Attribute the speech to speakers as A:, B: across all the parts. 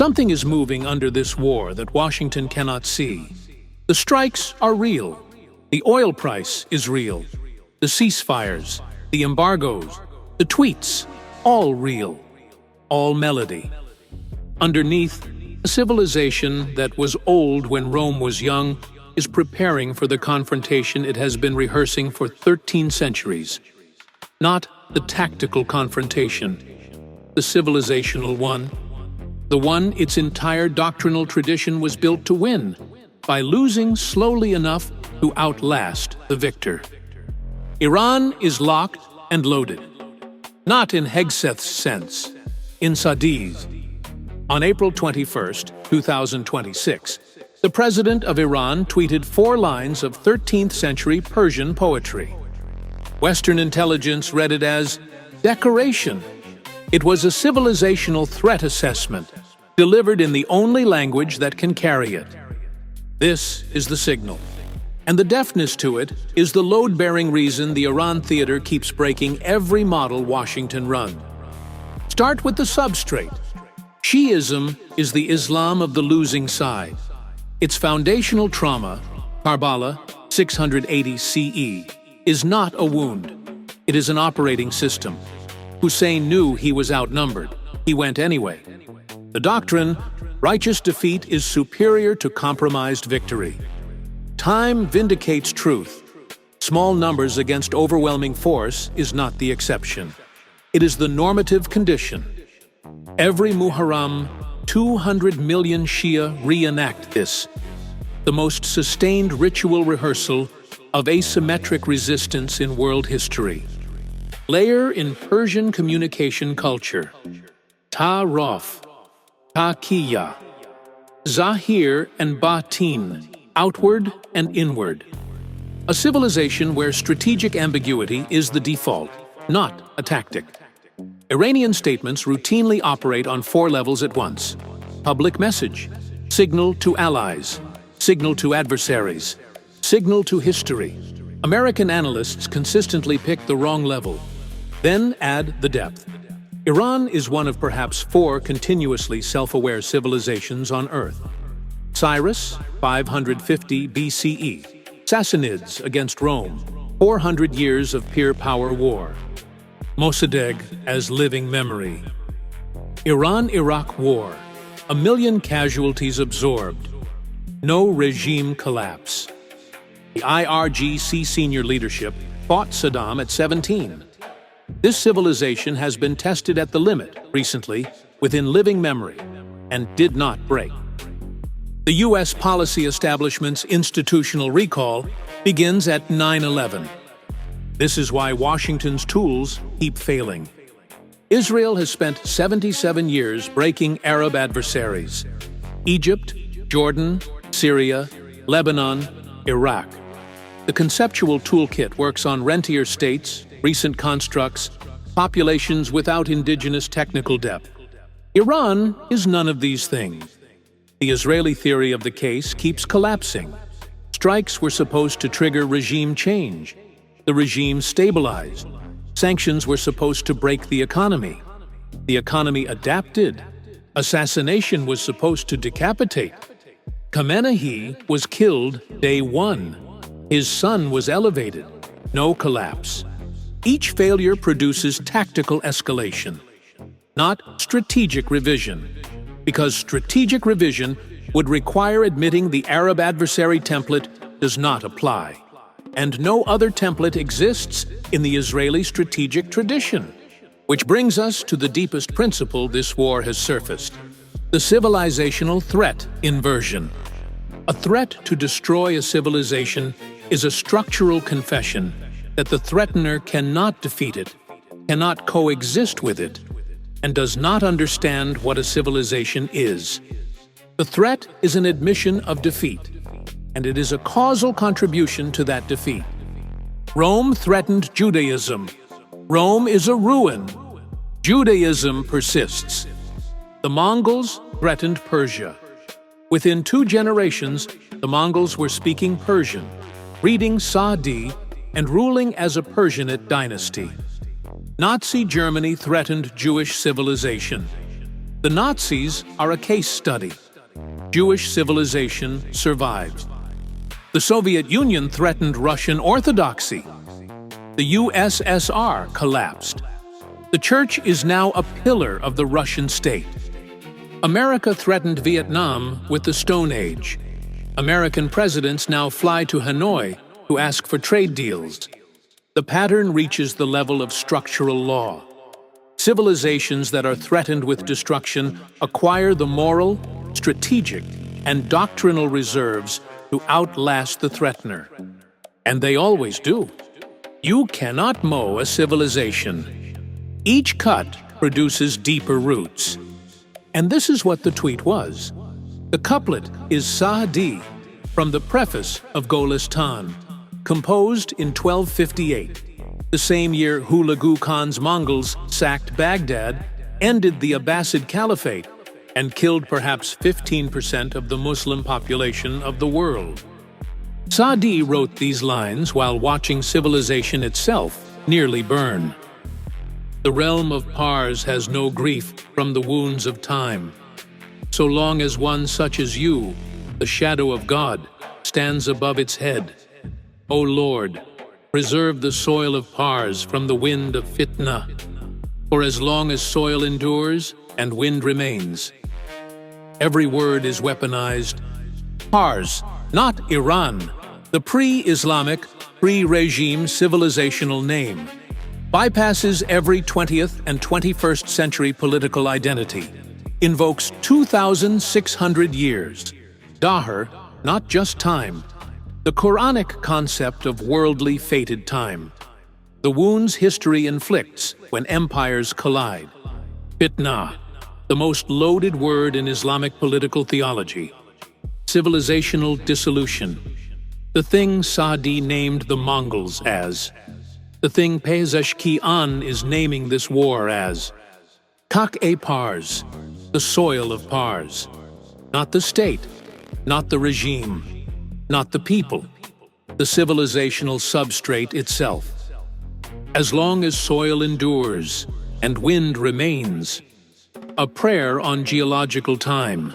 A: Something is moving under this war that Washington cannot see. The strikes are real. The oil price is real. The ceasefires, the embargoes, the tweets, all real. All melody. Underneath, a civilization that was old when Rome was young is preparing for the confrontation it has been rehearsing for 13 centuries. Not the tactical confrontation, the civilizational one. The one its entire doctrinal tradition was built to win, by losing slowly enough to outlast the victor. Iran is locked and loaded. Not in Hegseth's sense, in Saadi's. On April 21, 2026, the president of Iran tweeted 4 lines of 13th century Persian poetry. Western intelligence read it as decoration. It was a civilizational threat assessment, delivered in the only language that can carry it. This is the signal. And the deafness to it is the load-bearing reason the Iran theater keeps breaking every model Washington runs. Start with the substrate. Shiism is the Islam of the losing side. Its foundational trauma, Karbala, 680 CE, is not a wound. It is an operating system. Hussein knew he was outnumbered. He went anyway. The doctrine, righteous defeat is superior to compromised victory. Time vindicates truth. Small numbers against overwhelming force is not the exception. It is the normative condition. Every Muharram, 200 million Shia reenact this, the most sustained ritual rehearsal of asymmetric resistance in world history. Layer in Persian communication culture. Ta'aruf, taqiyya, zahir and batin, outward and inward. A civilization where strategic ambiguity is the default, not a tactic. Iranian statements routinely operate on 4 levels at once. Public message, signal to allies, signal to adversaries, signal to history. American analysts consistently pick the wrong level, then add the depth. Iran is one of perhaps 4 continuously self-aware civilizations on Earth. Cyrus, 550 BCE. Sassanids against Rome, 400 years of peer power war. Mossadegh as living memory. Iran-Iraq war, 1 million casualties absorbed. No regime collapse. The IRGC senior leadership fought Saddam at 17. This civilization has been tested at the limit recently within living memory and did not break. The U.S. policy establishment's institutional recall begins at 9/11. This is why Washington's tools keep failing. Israel has spent 77 years breaking Arab adversaries. Egypt, Jordan, Syria, Lebanon, Iraq. The conceptual toolkit works on rentier states, recent constructs, populations without indigenous technical depth. Iran is none of these things. The Israeli theory of the case keeps collapsing. Strikes were supposed to trigger regime change. The regime stabilized. Sanctions were supposed to break the economy. The economy adapted. Assassination was supposed to decapitate. Khamenei was killed day 1. His son was elevated. No collapse. Each failure produces tactical escalation, not strategic revision, because strategic revision would require admitting the Arab adversary template does not apply, and no other template exists in the Israeli strategic tradition. Which brings us to the deepest principle this war has surfaced: the civilizational threat inversion. A threat to destroy a civilization is a structural confession that the threatener cannot defeat it, cannot coexist with it, and does not understand what a civilization is. The threat is an admission of defeat, and it is a causal contribution to that defeat. Rome threatened Judaism. Rome is a ruin. Judaism persists. The Mongols threatened Persia. Within 2 generations, the Mongols were speaking Persian, reading Saadi, and ruling as a Persianate dynasty. Nazi Germany threatened Jewish civilization. The Nazis are a case study. Jewish civilization survived. The Soviet Union threatened Russian orthodoxy. The USSR collapsed. The Church is now a pillar of the Russian state. America threatened Vietnam with the Stone Age. American presidents now fly to Hanoi to ask for trade deals. The pattern reaches the level of structural law. Civilizations that are threatened with destruction acquire the moral, strategic, and doctrinal reserves to outlast the threatener. And they always do. You cannot mow a civilization. Each cut produces deeper roots. And this is what the tweet was. The couplet is Saadi from the preface of Golistan, composed in 1258, the same year Hulagu Khan's Mongols sacked Baghdad, ended the Abbasid Caliphate, and killed perhaps 15% of the Muslim population of the world. Saadi wrote these lines while watching civilization itself nearly burn. The realm of Pars has no grief from the wounds of time. So long as one such as you, the shadow of God, stands above its head. O Lord, preserve the soil of Pars from the wind of fitna. For as long as soil endures and wind remains. Every word is weaponized. Pars, not Iran, the pre-Islamic, pre-regime civilizational name, bypasses every 20th and 21st century political identity, invokes 2,600 years. Zahir, not just time. The Quranic concept of worldly fated time. The wounds history inflicts when empires collide. Fitna, the most loaded word in Islamic political theology. Civilizational dissolution. The thing Saadi named the Mongols as. The thing Pezeshkian is naming this war as. Kak-e-Pars, the soil of Pars. Not the state, not the regime, not the people, the civilizational substrate itself. As long as soil endures and wind remains. A prayer on geological time.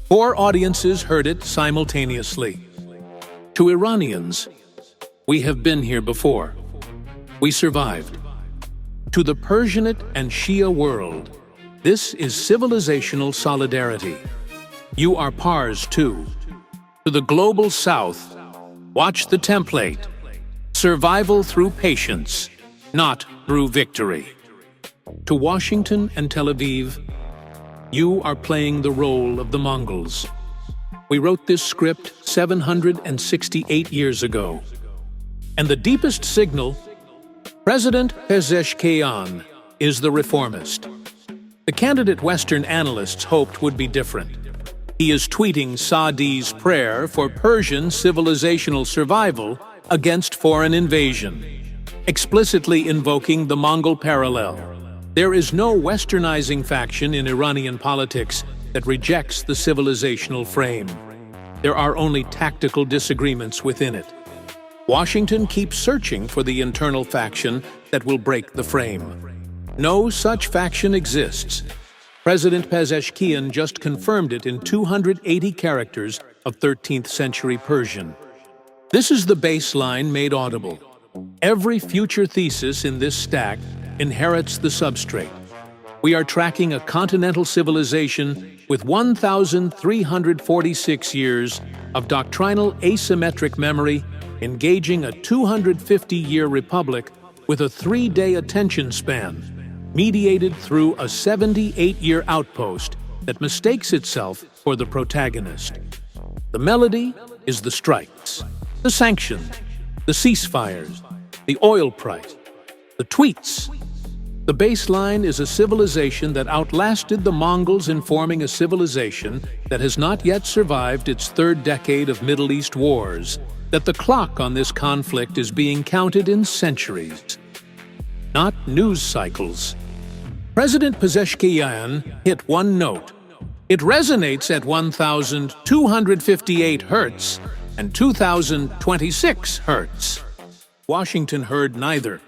A: 4 audiences heard it simultaneously. To Iranians, we have been here before. We survived. To the Persianate and Shia world, this is civilizational solidarity. You are Pars too. To the global south, watch the template. Survival through patience, not through victory. To Washington and Tel Aviv, you are playing the role of the Mongols. We wrote this script 768 years ago. And the deepest signal, President Pezeshkian is the reformist. The candidate Western analysts hoped would be different. He is tweeting Saadi's prayer for Persian civilizational survival against foreign invasion, explicitly invoking the Mongol parallel. There is no westernizing faction in Iranian politics that rejects the civilizational frame. There are only tactical disagreements within it. Washington keeps searching for the internal faction that will break the frame. No such faction exists. President Pezeshkian just confirmed it in 280 characters of 13th century Persian. This is the baseline made audible. Every future thesis in this stack inherits the substrate. We are tracking a continental civilization with 1,346 years of doctrinal asymmetric memory, engaging a 250-year republic with a 3-day attention span, mediated through a 78-year outpost that mistakes itself for the protagonist. The melody is the strikes, the sanctions, the ceasefires, the oil price, the tweets. The baseline is a civilization that outlasted the Mongols in forming a civilization that has not yet survived its 3rd decade of Middle East wars, that the clock on this conflict is being counted in centuries, not news cycles. President Pezeshkian hit one note. It resonates at 1,258 hertz and 2,026 hertz. Washington heard neither.